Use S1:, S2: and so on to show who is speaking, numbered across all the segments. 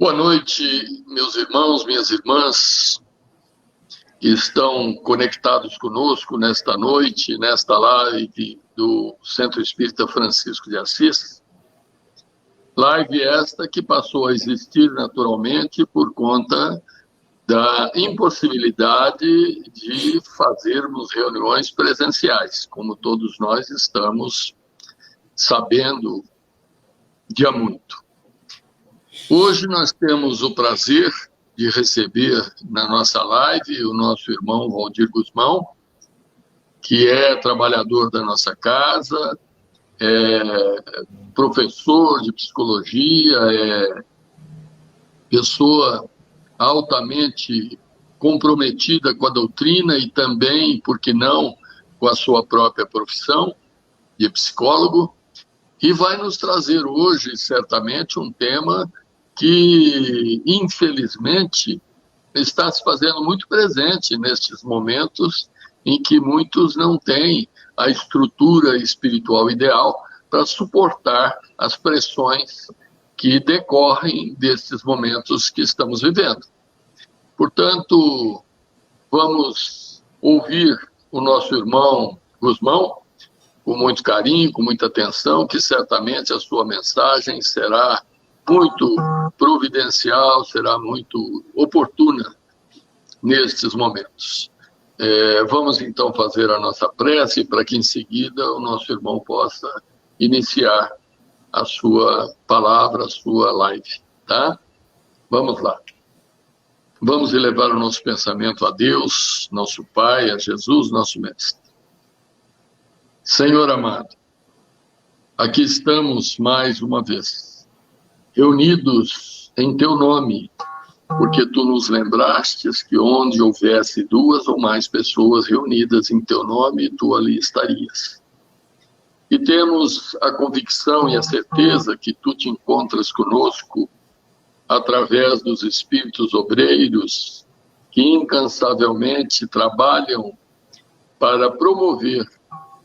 S1: Boa noite, meus irmãos, minhas irmãs, que estão conectados conosco nesta noite, nesta live do Centro Espírita Francisco de Assis. Live esta que passou a existir naturalmente por conta da impossibilidade de fazermos reuniões presenciais, como todos nós estamos sabendo de há muito. Hoje nós temos o prazer de receber na nossa live o nosso irmão Valdir Guzmão, que é trabalhador da nossa casa, é professor de psicologia, é pessoa altamente comprometida com a doutrina e também, por que não, com a sua própria profissão de psicólogo, e vai nos trazer hoje, certamente, um tema que, infelizmente, está se fazendo muito presente nestes momentos em que muitos não têm a estrutura espiritual ideal para suportar as pressões que decorrem desses momentos que estamos vivendo. Portanto, vamos ouvir o nosso irmão Guzmão com muito carinho, com muita atenção, que certamente a sua mensagem será muito providencial, será muito oportuna nestes momentos. Vamos então fazer a nossa prece para que em seguida o nosso irmão possa iniciar a sua palavra, a sua live, tá? Vamos lá. Vamos elevar o nosso pensamento a Deus, nosso Pai, a Jesus, nosso Mestre. Senhor amado, aqui estamos mais uma vez, reunidos em Teu nome, porque Tu nos lembrastes que onde houvesse duas ou mais pessoas reunidas em Teu nome, Tu ali estarias. E temos a convicção e a certeza que Tu te encontras conosco através dos espíritos obreiros que incansavelmente trabalham para promover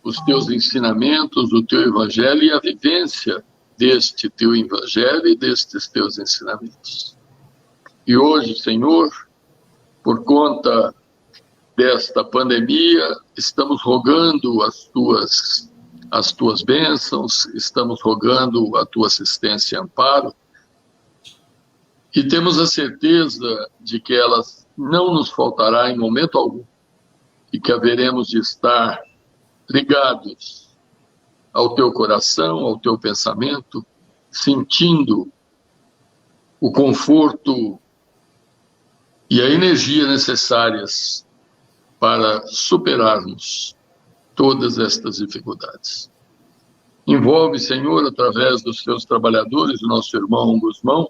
S1: os Teus ensinamentos, o Teu Evangelho e a vivência deste Teu Evangelho e destes Teus ensinamentos. E hoje, Senhor, por conta desta pandemia, estamos rogando as tuas bênçãos, estamos rogando a Tua assistência e amparo, e temos a certeza de que elas não nos faltará em momento algum, e que haveremos de estar ligados ao Teu coração, ao Teu pensamento, sentindo o conforto e a energia necessárias para superarmos todas estas dificuldades. Envolve, Senhor, através dos Teus trabalhadores, o nosso irmão Guzmão,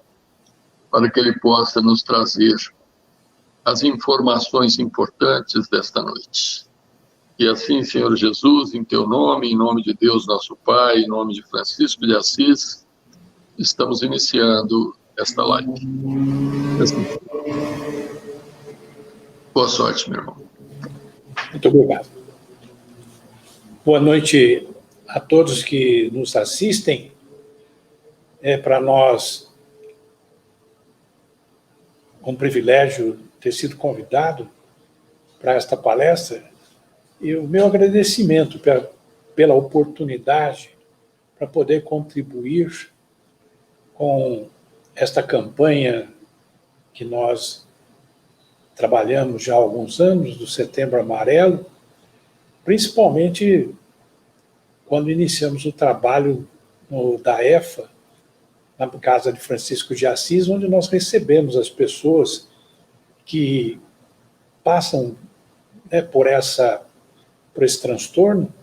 S1: para que ele possa nos trazer as informações importantes desta noite. E assim, Senhor Jesus, em Teu nome, em nome de Deus nosso Pai, em nome de Francisco de Assis, estamos iniciando esta live. Boa sorte, meu irmão.
S2: Muito obrigado. Boa noite a todos que nos assistem. É para nós um privilégio ter sido convidado para esta palestra. E o meu agradecimento pela oportunidade para poder contribuir com esta campanha que nós trabalhamos já há alguns anos, do Setembro Amarelo, principalmente quando iniciamos o trabalho da EFA, na casa de Francisco de Assis, onde nós recebemos as pessoas que passam, né, por esse transtorno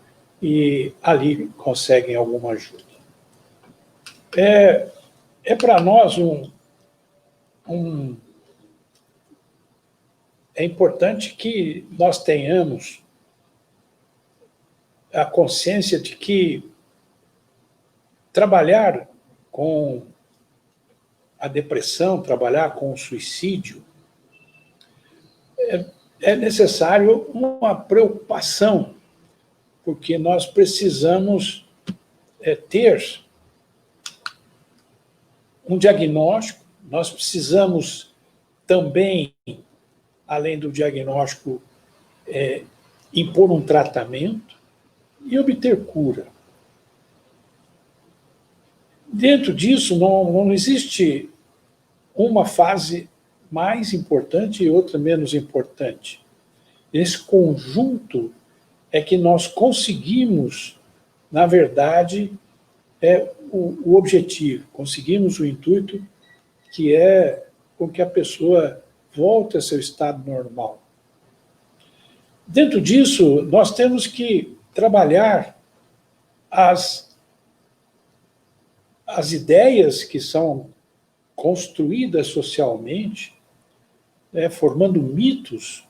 S2: e ali conseguem alguma ajuda. É para nós é importante que nós tenhamos a consciência de que trabalhar com a depressão, trabalhar com o suicídio, é necessário uma preocupação, porque nós precisamos ter um diagnóstico Nós precisamos também, além do diagnóstico, impor um tratamento e obter cura. Dentro disso, não existe uma fase mais importante e outra menos importante. Esse conjunto é que nós conseguimos, na verdade, o objetivo, conseguimos o intuito, que é com que a pessoa volte a seu estado normal. Dentro disso, nós temos que trabalhar as ideias que são construídas socialmente, formando mitos,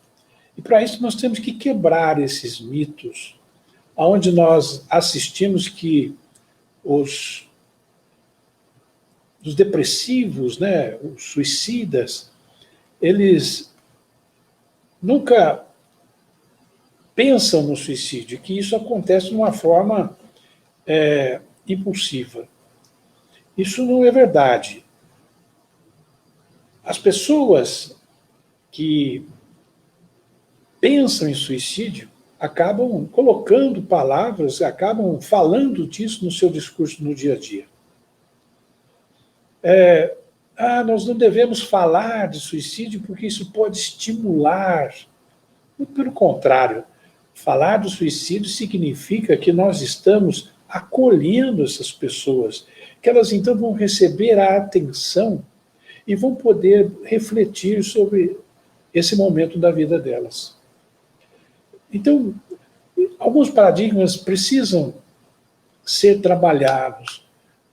S2: e para isso nós temos que quebrar esses mitos, onde nós assistimos que os depressivos, né, os suicidas, eles nunca pensam no suicídio, que isso acontece de uma forma impulsiva. Isso não é verdade. As pessoas que pensam em suicídio acabam colocando palavras, acabam falando disso no seu discurso no dia a dia. Nós não devemos falar de suicídio porque isso pode estimular. Muito pelo contrário, falar do suicídio significa que nós estamos acolhendo essas pessoas, que elas então vão receber a atenção e vão poder refletir sobre esse momento da vida delas. Então, alguns paradigmas precisam ser trabalhados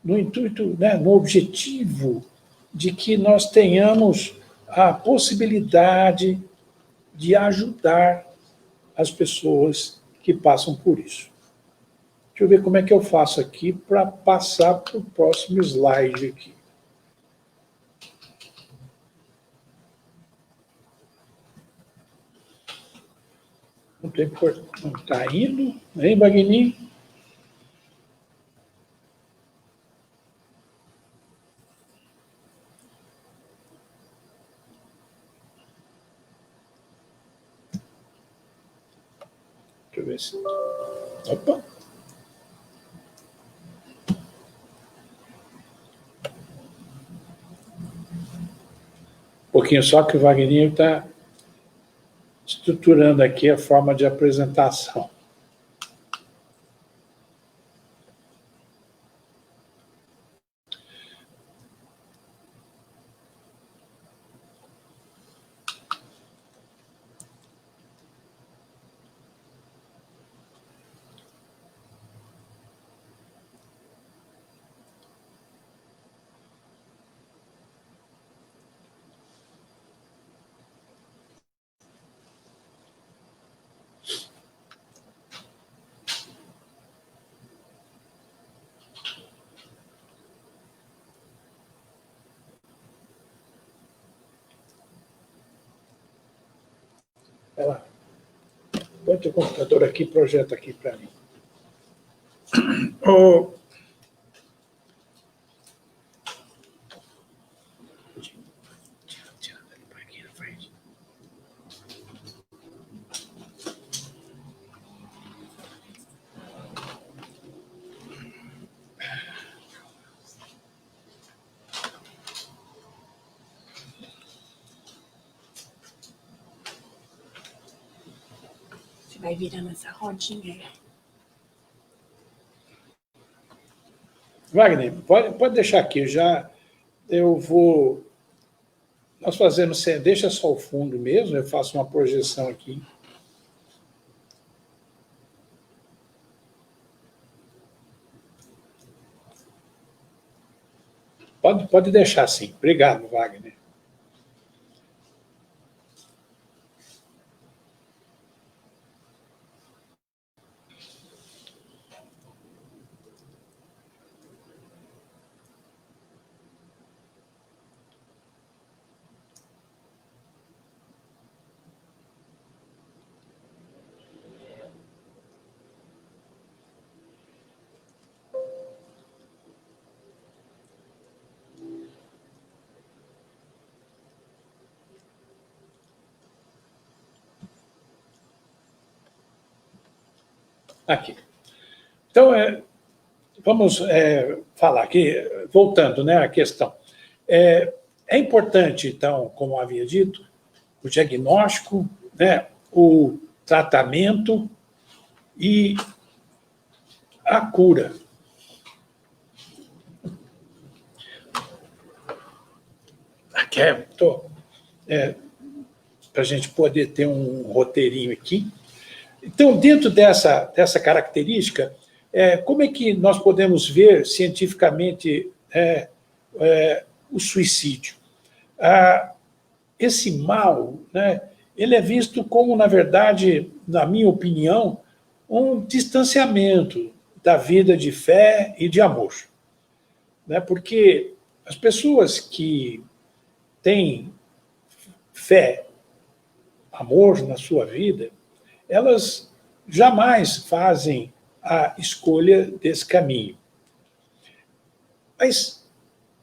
S2: no intuito, né, no objetivo de que nós tenhamos a possibilidade de ajudar as pessoas que passam por isso. Deixa eu ver como é que eu faço aqui para passar para o próximo slide aqui. Não está indo, hein, Bagni? Deixa eu ver se... Opa! Um pouquinho só que o Wagner está estruturando aqui a forma de apresentação. Ela põe o computador aqui, projeta aqui para mim.
S3: Vai virando essa rodinha aí.
S2: Wagner, pode deixar aqui, eu vou... Nós fazemos, deixa só o fundo mesmo, eu faço uma projeção aqui. Pode deixar assim. Obrigado, Wagner. Aqui. Então, vamos falar aqui, voltando, né, à questão. É importante, então, como havia dito, o diagnóstico, né, o tratamento e a cura. Aqui para a gente poder ter um roteirinho aqui. Então, dentro dessa característica, como é que nós podemos ver cientificamente o suicídio? Esse mal, né, ele é visto como, na verdade, na minha opinião, um distanciamento da vida de fé e de amor. Né? Porque as pessoas que têm fé, amor na sua vida, elas jamais fazem a escolha desse caminho. Mas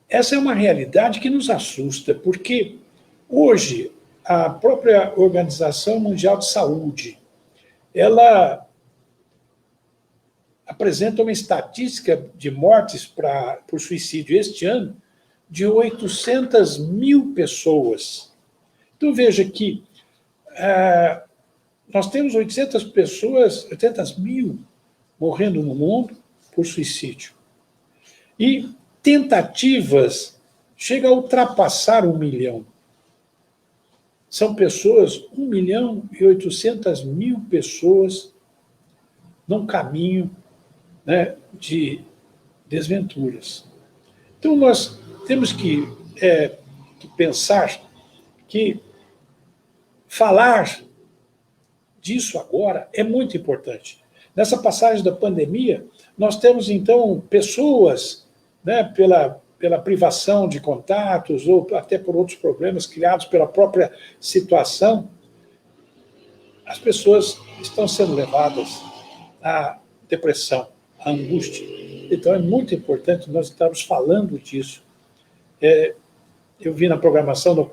S2: essa é uma realidade que nos assusta, porque hoje a própria Organização Mundial de Saúde, ela apresenta uma estatística de mortes por suicídio este ano de 800 mil pessoas. Então veja que nós temos 800 mil morrendo no mundo por suicídio. E tentativas chegam a ultrapassar 1 milhão. São pessoas, 1.800.000 pessoas num caminho, né, de desventuras. Então, nós temos que pensar que falar disso agora é muito importante. Nessa passagem da pandemia, nós temos, então, pessoas, né, pela privação de contatos ou até por outros problemas criados pela própria situação, as pessoas estão sendo levadas à depressão, à angústia. Então, é muito importante nós estarmos falando disso. Eu vi na programação da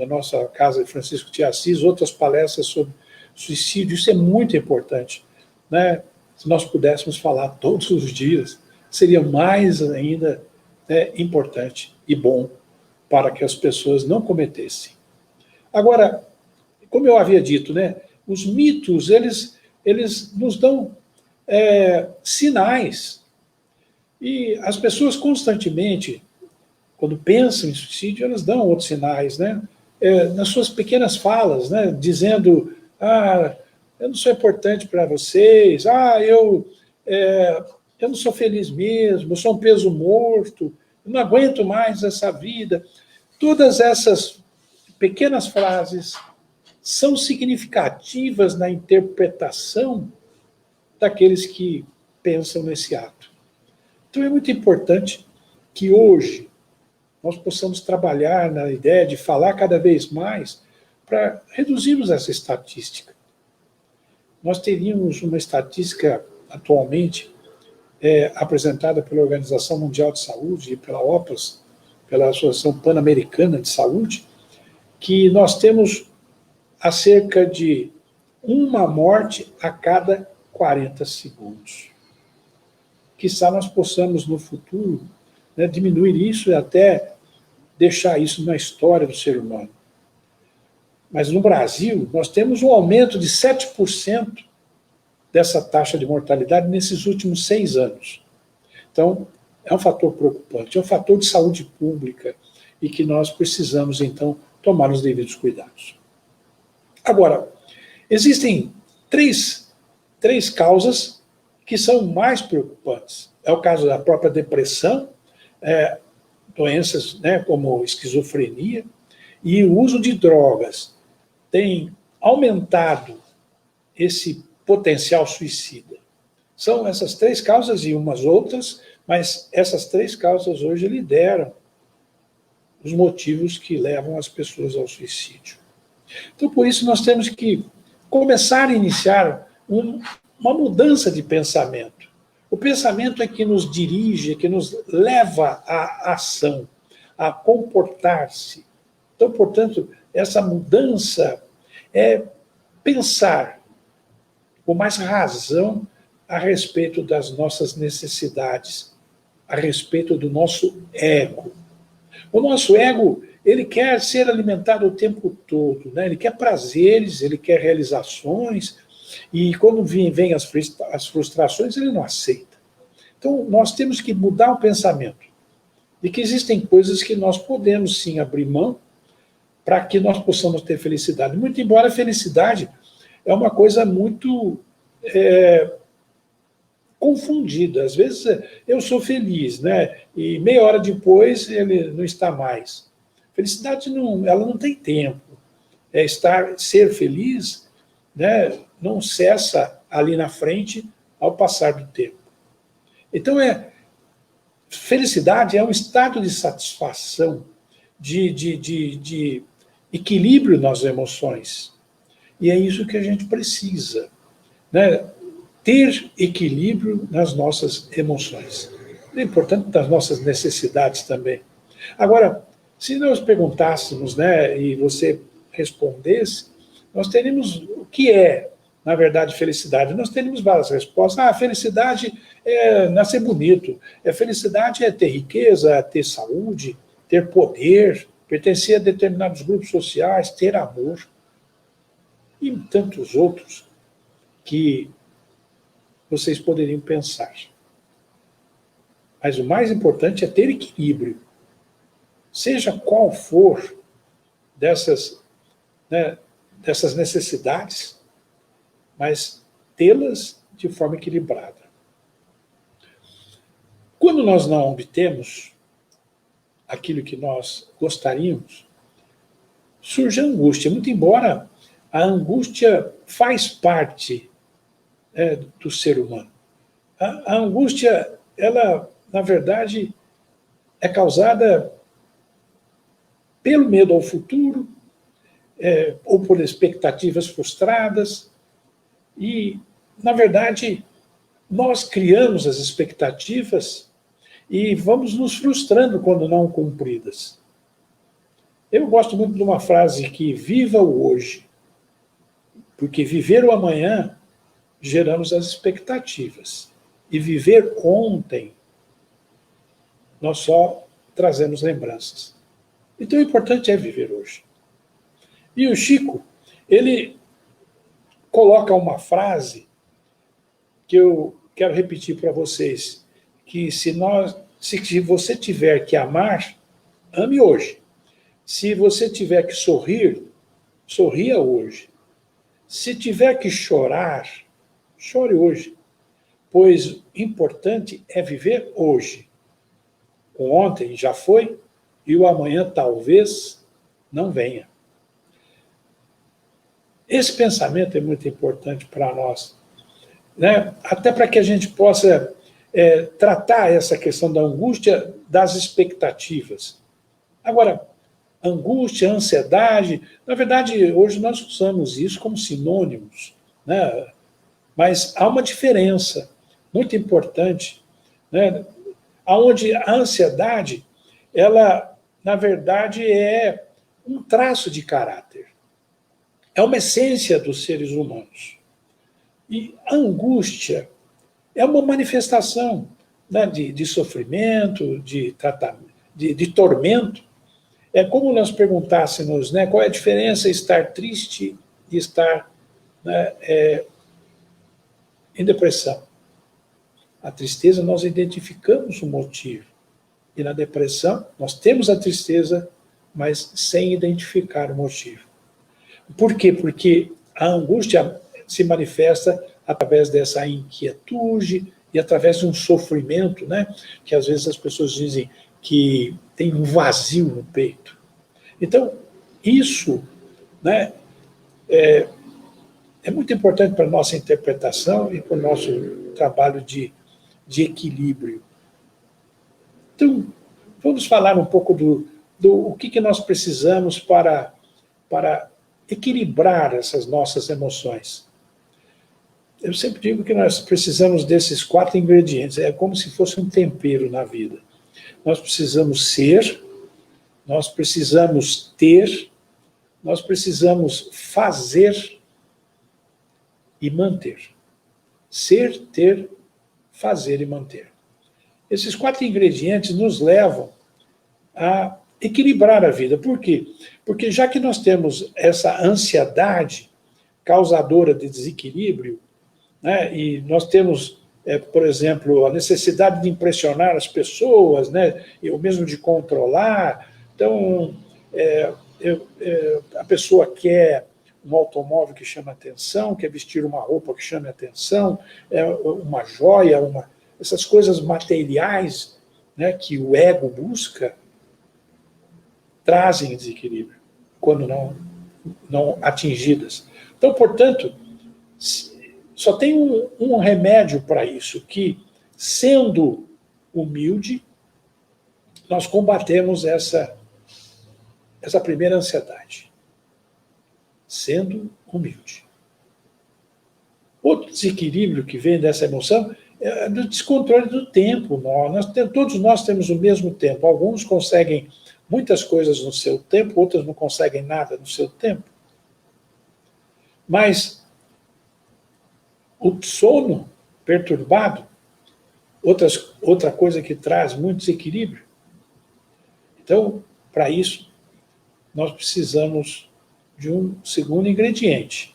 S2: nossa Casa de Francisco de Assis outras palestras sobre suicídio. Isso é muito importante, né? Se nós pudéssemos falar todos os dias, seria mais ainda importante e bom para que as pessoas não cometessem. Agora, como eu havia dito, né, os mitos, eles nos dão sinais. E as pessoas constantemente, quando pensam em suicídio, elas dão outros sinais, né? Nas suas pequenas falas, né? Dizendo, eu não sou importante para vocês, eu não sou feliz mesmo, eu sou um peso morto, eu não aguento mais essa vida. Todas essas pequenas frases são significativas na interpretação daqueles que pensam nesse ato. Então é muito importante que hoje nós possamos trabalhar na ideia de falar cada vez mais para reduzirmos essa estatística. Nós teríamos uma estatística atualmente apresentada pela Organização Mundial de Saúde e pela OPAS, pela Associação Pan-Americana de Saúde, que nós temos acerca de uma morte a cada 40 segundos. Quizá nós possamos, no futuro, né, diminuir isso e até deixar isso na história do ser humano. Mas no Brasil, nós temos um aumento de 7% dessa taxa de mortalidade nesses últimos 6 anos. Então, é um fator preocupante, é um fator de saúde pública e que nós precisamos, então, tomar os devidos cuidados. Agora, existem três causas que são mais preocupantes. É o caso da própria depressão, doenças, né, como esquizofrenia, e o uso de drogas tem aumentado esse potencial suicida. São essas 3 causas e umas outras, mas essas 3 causas hoje lideram os motivos que levam as pessoas ao suicídio. Então, por isso, nós temos que começar a iniciar uma mudança de pensamento. O pensamento é que nos dirige, é que nos leva à ação, a comportar-se. Então, portanto, essa mudança é pensar com mais razão a respeito das nossas necessidades, a respeito do nosso ego. O nosso ego, ele quer ser alimentado o tempo todo, né? Ele quer prazeres, ele quer realizações, e quando vem as frustrações, ele não aceita. Então, nós temos que mudar o pensamento de que existem coisas que nós podemos, sim, abrir mão para que nós possamos ter felicidade. Muito embora a felicidade é uma coisa muito confundida. Às vezes eu sou feliz, né? E meia hora depois ele não está mais. Felicidade ela não tem tempo. Ser feliz, né, não cessa ali na frente ao passar do tempo. Então, felicidade é um estado de satisfação, de equilíbrio nas emoções. E é isso que a gente precisa, né? Ter equilíbrio nas nossas emoções. É importante das nossas necessidades também. Agora, se nós perguntássemos, né, e você respondesse, nós teríamos o que é, na verdade, felicidade. Nós teríamos várias respostas. Felicidade é nascer bonito. Felicidade é ter riqueza, ter saúde, ter poder, pertencer a determinados grupos sociais, ter amor. E tantos outros que vocês poderiam pensar. Mas o mais importante é ter equilíbrio. Seja qual for dessas necessidades, mas tê-las de forma equilibrada. Quando nós não obtemos aquilo que nós gostaríamos, surge a angústia. Muito embora a angústia faz parte do ser humano. A angústia, ela, na verdade, é causada pelo medo ao futuro, ou por expectativas frustradas. E, na verdade, nós criamos as expectativas e vamos nos frustrando quando não cumpridas. Eu gosto muito de uma frase que viva o hoje, porque viver o amanhã geramos as expectativas. E viver ontem, nós só trazemos lembranças. Então, o importante é viver hoje. E o Chico, ele coloca uma frase que eu quero repetir para vocês, que se você tiver que amar, ame hoje. Se você tiver que sorrir, sorria hoje. Se tiver que chorar, chore hoje. Pois o importante é viver hoje. O ontem já foi e o amanhã talvez não venha. Esse pensamento é muito importante para nós, né? Até para que a gente possa tratar essa questão da angústia das expectativas. Agora, angústia, ansiedade, na verdade, hoje nós usamos isso como sinônimos, né? Mas há uma diferença muito importante, né? Onde a ansiedade, ela, na verdade, é um traço de caráter. É uma essência dos seres humanos. E a angústia é uma manifestação, né, de sofrimento, de tormento. É como nós perguntássemos, né, qual é a diferença estar triste e estar, né, em depressão. A tristeza, nós identificamos o motivo. E na depressão, nós temos a tristeza, mas sem identificar o motivo. Por quê? Porque a angústia se manifesta através dessa inquietude e através de um sofrimento, né? Que às vezes as pessoas dizem que tem um vazio no peito. Então, isso, né, é muito importante para a nossa interpretação e para o nosso trabalho de equilíbrio. Então, vamos falar um pouco do o que nós precisamos para equilibrar essas nossas emoções. Eu sempre digo que nós precisamos desses 4 ingredientes, é como se fosse um tempero na vida. Nós precisamos ser, nós precisamos ter, nós precisamos fazer e manter. ser, ter, fazer e manter. Esses 4 ingredientes nos levam a equilibrar a vida. Por quê? Porque já que nós temos essa ansiedade causadora de desequilíbrio, né, e nós temos, por exemplo, a necessidade de impressionar as pessoas, né, e o mesmo de controlar. Então, a pessoa quer um automóvel que chama atenção, quer vestir uma roupa que chame atenção, uma joia, essas coisas materiais, né, que o ego busca, trazem desequilíbrio, quando não atingidas. Então, portanto, só tem um remédio para isso, que, sendo humilde, nós combatemos essa primeira ansiedade. Sendo humilde. Outro desequilíbrio que vem dessa emoção é do descontrole do tempo. Todos nós temos o mesmo tempo. Alguns conseguem muitas coisas no seu tempo, outros não conseguem nada no seu tempo. Mas o sono perturbado, outra coisa que traz muito desequilíbrio. Então, para isso, nós precisamos de um segundo ingrediente.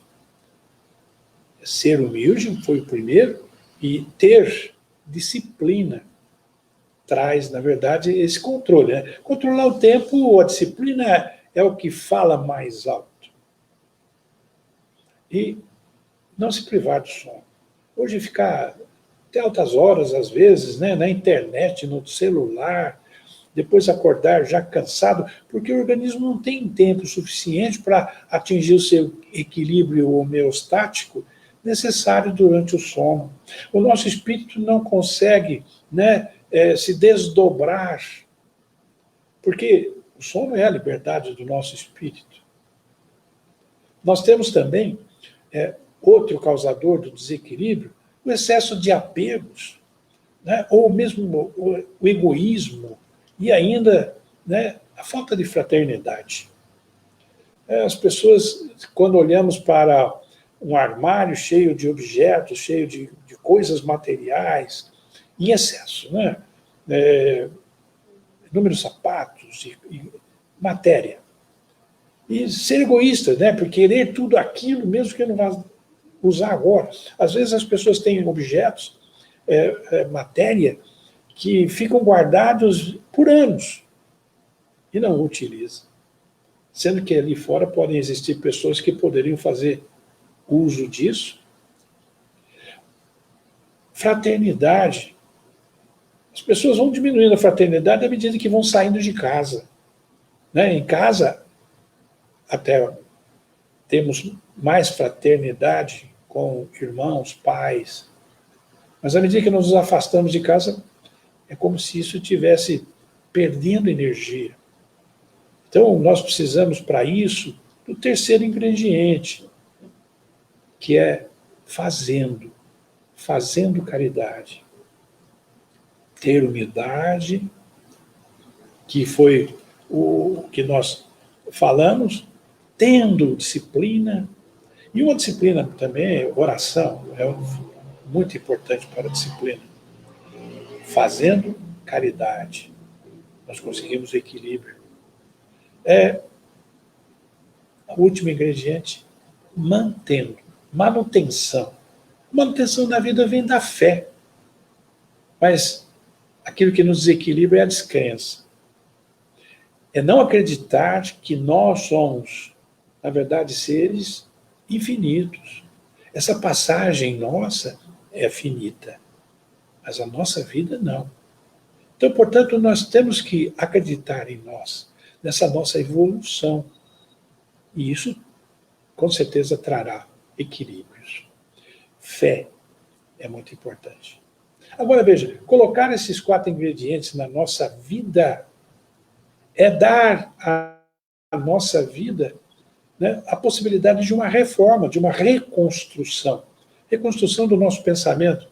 S2: Ser humilde foi o primeiro, e ter disciplina traz, na verdade, esse controle. Né? Controlar o tempo, a disciplina é o que fala mais alto. E não se privar do sono. Hoje ficar até altas horas, às vezes, né, na internet, no celular, depois acordar já cansado, porque o organismo não tem tempo suficiente para atingir o seu equilíbrio homeostático necessário durante o sono. O nosso espírito não consegue, né, se desdobrar, porque o sono é a liberdade do nosso espírito. Nós temos também outro causador do desequilíbrio, o excesso de apegos, né, ou mesmo o egoísmo, e ainda, né, a falta de fraternidade. As pessoas, quando olhamos para um armário cheio de objetos, cheio de coisas materiais, em excesso, né? Inúmeros sapatos e matéria. E ser egoísta, né? Por querer tudo aquilo, mesmo que eu não vá usar agora. Às vezes as pessoas têm objetos, matéria, que ficam guardados por anos e não utilizam. Sendo que ali fora podem existir pessoas que poderiam fazer uso disso. Fraternidade. As pessoas vão diminuindo a fraternidade à medida que vão saindo de casa. Né? Em casa, até temos mais fraternidade com irmãos, pais. Mas à medida que nos afastamos de casa, é como se isso estivesse perdendo energia. Então, nós precisamos, para isso, do terceiro ingrediente, que é fazendo caridade. Ter humildade, que foi o que nós falamos, tendo disciplina, e uma disciplina também, oração, é muito importante para a disciplina. Fazendo caridade, nós conseguimos o equilíbrio. O último ingrediente, mantendo. Manutenção. Manutenção da vida vem da fé. Mas aquilo que nos desequilibra é a descrença. É não acreditar que nós somos, na verdade, seres infinitos. Essa passagem nossa é finita, mas a nossa vida não. Então, portanto, nós temos que acreditar em nós, nessa nossa evolução. E isso, com certeza, trará equilíbrios. Fé é muito importante. Agora, veja, colocar esses 4 ingredientes na nossa vida é dar à nossa vida, né, a possibilidade de uma reforma, de uma reconstrução. Reconstrução do nosso pensamento.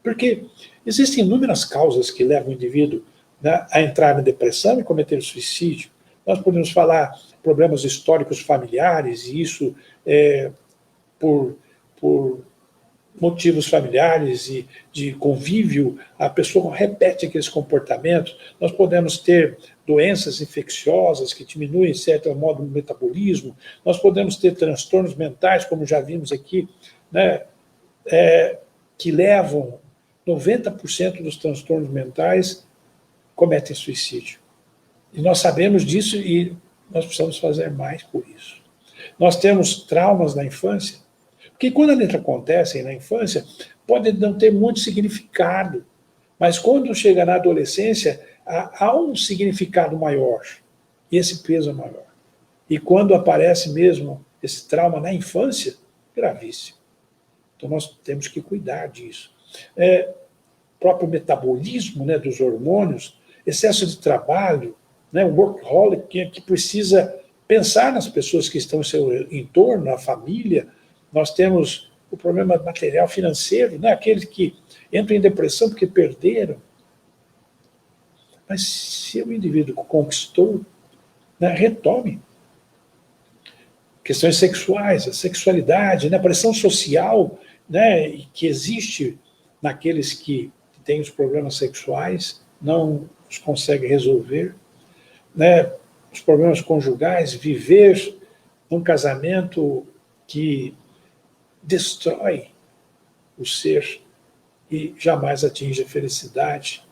S2: Porque existem inúmeras causas que levam o indivíduo, né, a entrar na depressão e cometer suicídio. Nós podemos falar problemas históricos familiares, e isso por motivos familiares e de convívio, a pessoa repete aqueles comportamentos. Nós podemos ter doenças infecciosas que diminuem, de certo modo, o metabolismo. Nós podemos ter transtornos mentais, como já vimos aqui, né, que levam 90% dos transtornos mentais cometem suicídio. E nós sabemos disso e nós precisamos fazer mais por isso. Nós temos traumas na infância, porque quando eles acontecem na infância, pode não ter muito significado, mas quando chega na adolescência, há um significado maior, e esse peso é maior. E quando aparece mesmo esse trauma na infância, gravíssimo. Então nós temos que cuidar disso. O próprio metabolismo, né, dos hormônios, excesso de trabalho, né, o workaholic, que precisa pensar nas pessoas que estão em seu entorno, na família. Nós temos o problema material financeiro, né, aqueles que entram em depressão porque perderam. Mas se o indivíduo conquistou, né, retome. Questões sexuais, a sexualidade, né, a pressão social, né, que existe naqueles que têm os problemas sexuais, não os conseguem resolver, né, os problemas conjugais, viver num casamento que destrói o ser e jamais atinge a felicidade.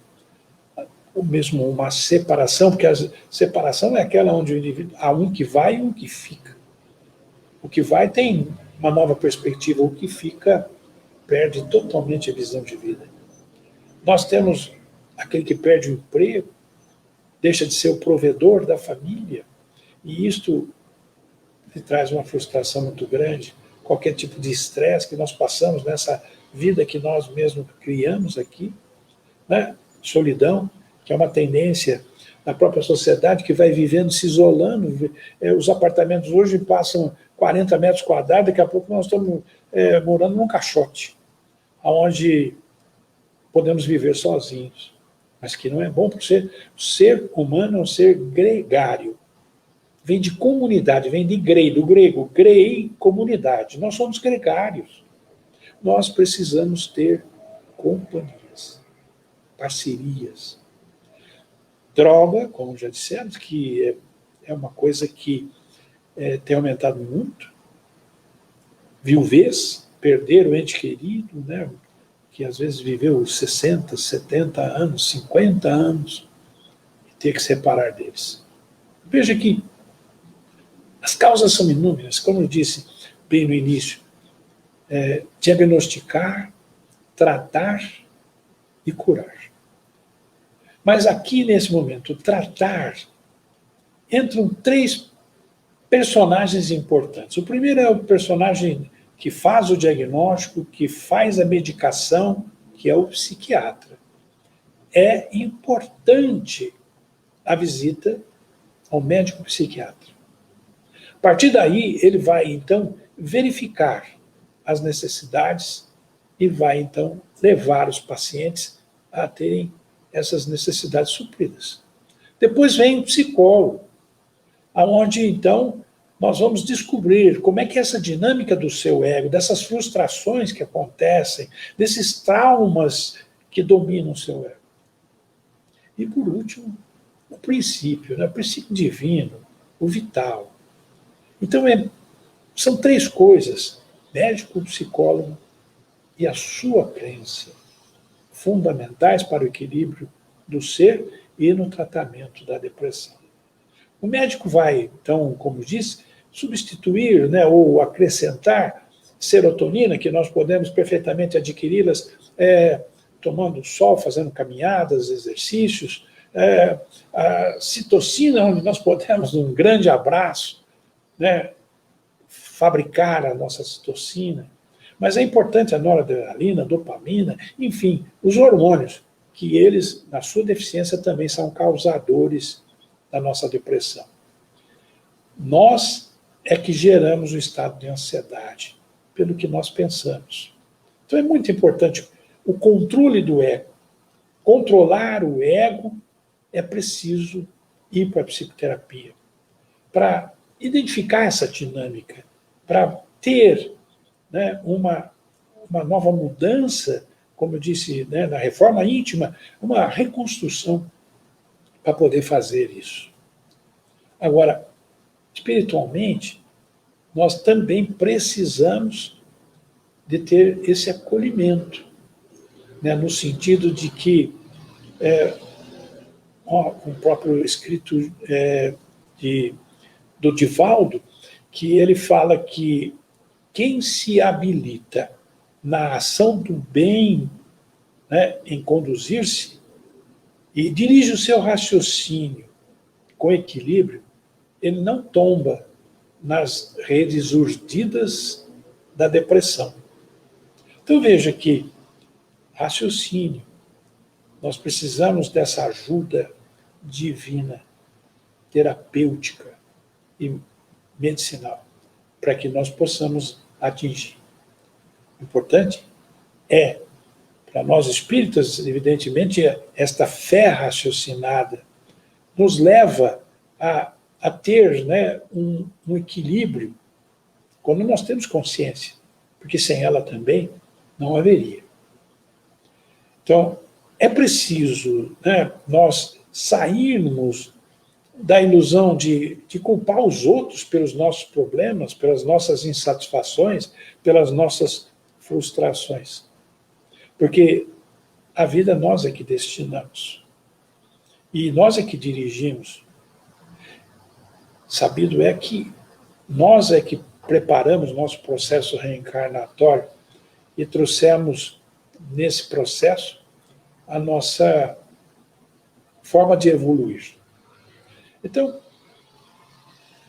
S2: Ou mesmo uma separação, porque a separação é aquela onde o indivíduo, há um que vai e um que fica. O que vai tem uma nova perspectiva, o que fica perde totalmente a visão de vida. Nós temos aquele que perde o emprego, deixa de ser o provedor da família, e isto lhe traz uma frustração muito grande. Qualquer tipo de estresse que nós passamos nessa vida que nós mesmos criamos aqui, né? Solidão, que é uma tendência da própria sociedade que vai vivendo, se isolando. Os apartamentos hoje passam 40 metros quadrados, daqui a pouco nós estamos morando num caixote, onde podemos viver sozinhos, mas que não é bom, porque o ser humano é um ser gregário. Vem de comunidade, vem de do grego, grei, comunidade. Nós somos gregários. Nós precisamos ter companhias, parcerias. Droga, como já dissemos, que é uma coisa que tem aumentado muito. Viuvez, perder o ente querido, né, que às vezes viveu 60, 70 anos, 50 anos, e ter que separar deles. Veja que as causas são inúmeras, como eu disse bem no início. Diagnosticar, tratar e curar. Mas aqui, nesse momento, tratar, entram 3 personagens importantes. O primeiro é o personagem que faz o diagnóstico, que faz a medicação, que é o psiquiatra. É importante a visita ao médico psiquiatra. A partir daí, ele vai, então, verificar as necessidades e vai, então, levar os pacientes a terem essas necessidades supridas. Depois vem o psicólogo, onde, então, nós vamos descobrir como é que essa dinâmica do seu ego, dessas frustrações que acontecem, desses traumas que dominam o seu ego. E, por último, o princípio, né? O princípio divino, o vital. Então, são 3 coisas, médico, psicólogo e a sua crença, fundamentais para o equilíbrio do ser e no tratamento da depressão. O médico vai, então, como disse, substituir, né, ou acrescentar serotonina, que nós podemos perfeitamente adquiri-las tomando sol, fazendo caminhadas, exercícios, a citocina, onde nós podemos, num grande abraço, né, fabricar a nossa citocina. Mas é importante a noradrenalina, a dopamina, enfim, os hormônios, que eles, na sua deficiência, também são causadores da nossa depressão. Nós é que geramos o estado de ansiedade, pelo que nós pensamos. Então é muito importante o controle do ego. Controlar o ego é preciso ir para a psicoterapia, para identificar essa dinâmica, para ter, né, uma nova mudança, como eu disse, né, na reforma íntima, uma reconstrução para poder fazer isso. Agora, espiritualmente, nós também precisamos de ter esse acolhimento, né, no sentido de que, o próprio escrito do Divaldo, que ele fala que quem se habilita na ação do bem, né, em conduzir-se, e dirige o seu raciocínio com equilíbrio, ele não tomba nas redes urdidas da depressão. Então veja que raciocínio, nós precisamos dessa ajuda divina, terapêutica e medicinal, para que nós possamos atingir. O importante é, para nós espíritas, evidentemente, esta fé raciocinada nos leva a ter, né, um equilíbrio quando nós temos consciência, porque sem ela também não haveria. Então, é preciso, né, nós sairmos da ilusão de culpar os outros pelos nossos problemas, pelas nossas insatisfações, pelas nossas frustrações. Porque a vida nós é que destinamos. E nós é que dirigimos. Sabido é que nós é que preparamos nosso processo reencarnatório e trouxemos nesse processo a nossa forma de evoluir. Então,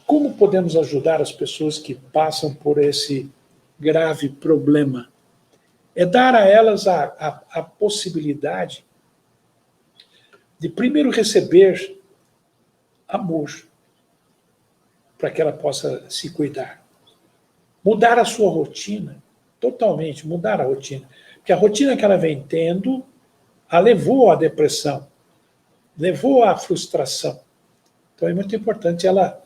S2: como podemos ajudar as pessoas que passam por esse grave problema? É dar a elas a possibilidade de primeiro receber amor, para que ela possa se cuidar. Mudar a sua rotina, totalmente, mudar a rotina. Porque a rotina que ela vem tendo a levou à depressão, levou à frustração. Então é muito importante ela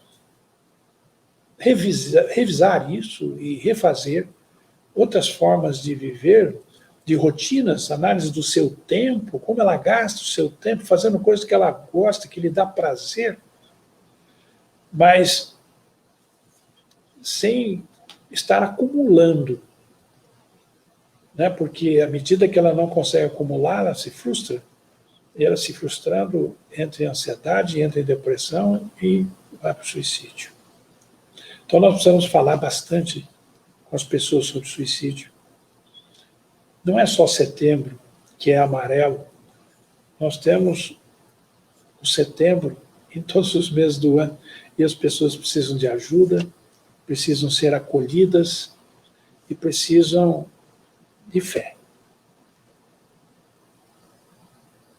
S2: revisar isso e refazer outras formas de viver, de rotinas, análise do seu tempo, como ela gasta o seu tempo fazendo coisas que ela gosta, que lhe dá prazer, mas sem estar acumulando, né? Porque à medida que ela não consegue acumular, ela se frustra, e ela se frustrando entra em ansiedade, entra em depressão e vai para o suicídio. Então nós precisamos falar bastante com as pessoas sobre suicídio. Não é só setembro, que é amarelo. Nós temos o setembro em todos os meses do ano, e as pessoas precisam de ajuda, precisam ser acolhidas e precisam de fé.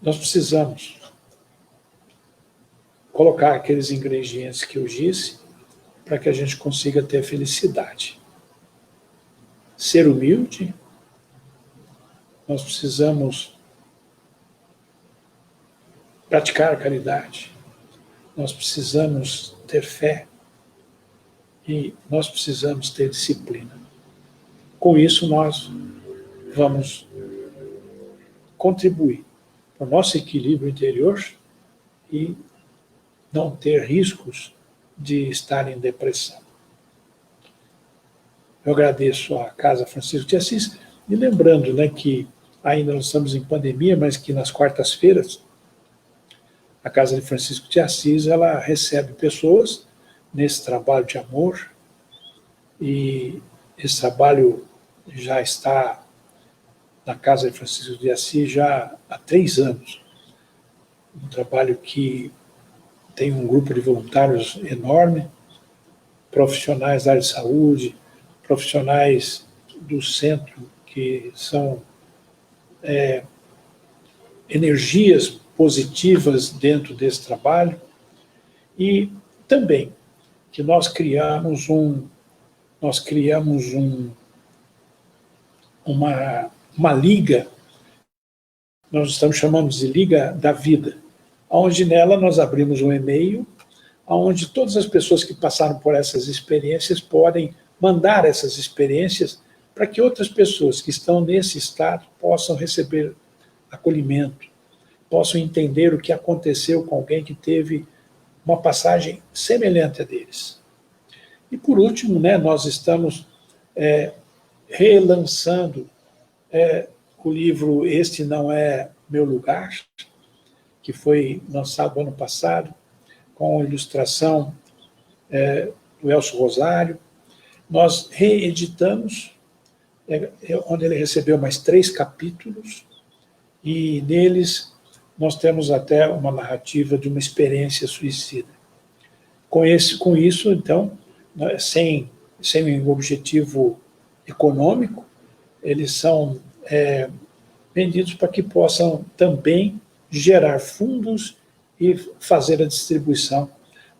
S2: Nós precisamos colocar aqueles ingredientes que eu disse para que a gente consiga ter felicidade. Ser humilde, nós precisamos praticar a caridade, nós precisamos ter fé e nós precisamos ter disciplina. Com isso, nós vamos contribuir para o nosso equilíbrio interior e não ter riscos de estar em depressão. Eu agradeço à Casa Francisco de Assis, e lembrando, né, que ainda não estamos em pandemia, mas que nas quartas-feiras a Casa de Francisco de Assis ela recebe pessoas nesse trabalho de amor, e esse trabalho já está na Casa de Francisco de Assis já há 3 anos. Um trabalho que tem um grupo de voluntários enorme, profissionais da área de saúde, profissionais do centro, que são energias positivas dentro desse trabalho, e também que nós criamos uma liga, nós estamos chamando de Liga da Vida, onde nela nós abrimos um e-mail, onde todas as pessoas que passaram por essas experiências podem mandar essas experiências para que outras pessoas que estão nesse estado possam receber acolhimento, possam entender o que aconteceu com alguém que teve uma passagem semelhante a deles. E por último, né, nós estamos relançando o livro Este Não É Meu Lugar, que foi lançado ano passado, com a ilustração do Elcio Rosário. Nós reeditamos, onde ele recebeu mais 3 capítulos, e neles nós temos até uma narrativa de uma experiência suicida. Com isso, então, sem um objetivo econômico, eles são vendidos para que possam também gerar fundos e fazer a distribuição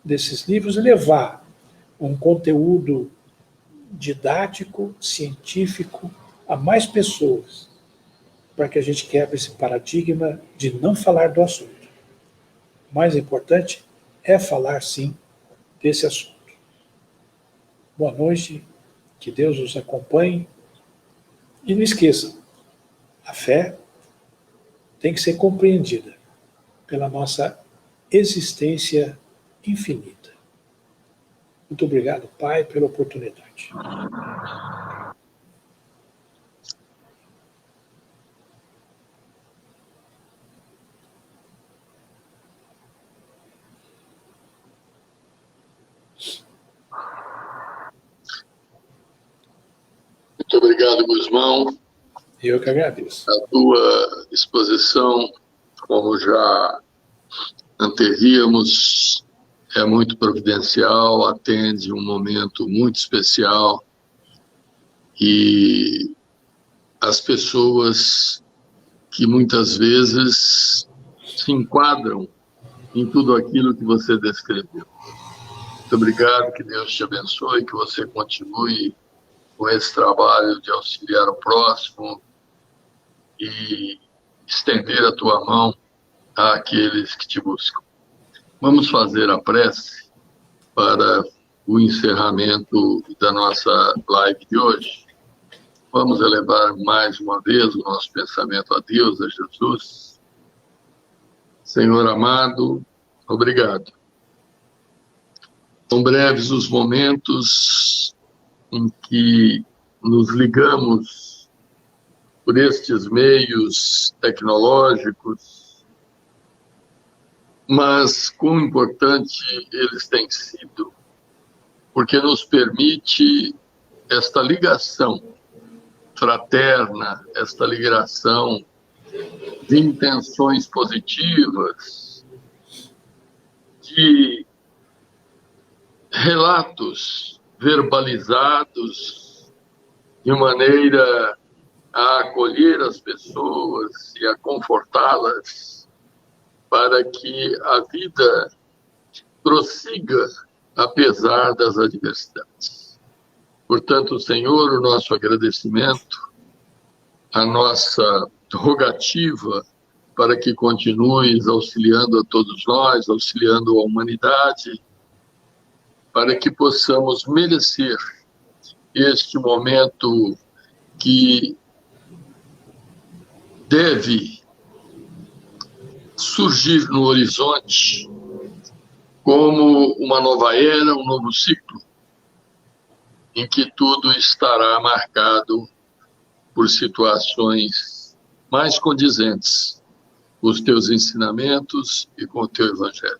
S2: desses livros e levar um conteúdo didático, científico, a mais pessoas, para que a gente quebre esse paradigma de não falar do assunto. O mais importante é falar, sim, desse assunto. Boa noite, que Deus os acompanhe. E não esqueçam, a fé tem que ser compreendida pela nossa existência infinita. Muito obrigado, Pai, pela oportunidade.
S1: Muito obrigado, Guzmão.
S2: Eu que agradeço.
S1: A tua exposição, como já antevíamos, é muito providencial, atende um momento muito especial e as pessoas que muitas vezes se enquadram em tudo aquilo que você descreveu. Muito obrigado, que Deus te abençoe, que você continue com esse trabalho de auxiliar o próximo e estender a tua mão àqueles que te buscam. Vamos fazer a prece para o encerramento da nossa live de hoje. Vamos elevar mais uma vez o nosso pensamento a Deus, a Jesus. Senhor amado, obrigado. São breves os momentos em que nos ligamos por estes meios tecnológicos, mas quão importante eles têm sido, porque nos permite esta ligação fraterna, esta ligação de intenções positivas, de relatos verbalizados de maneira a acolher as pessoas e a confortá-las para que a vida prossiga apesar das adversidades. Portanto, Senhor, o nosso agradecimento, a nossa rogativa para que continues auxiliando a todos nós, auxiliando a humanidade, para que possamos merecer este momento que deve surgir no horizonte como uma nova era, um novo ciclo, em que tudo estará marcado por situações mais condizentes com os teus ensinamentos e com o teu evangelho.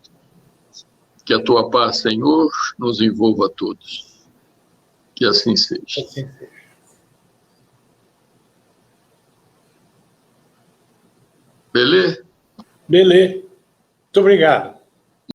S1: Que a tua paz, Senhor, nos envolva a todos. Que assim seja.
S2: Assim seja.
S1: Beleza?
S2: Beleza. Muito obrigado.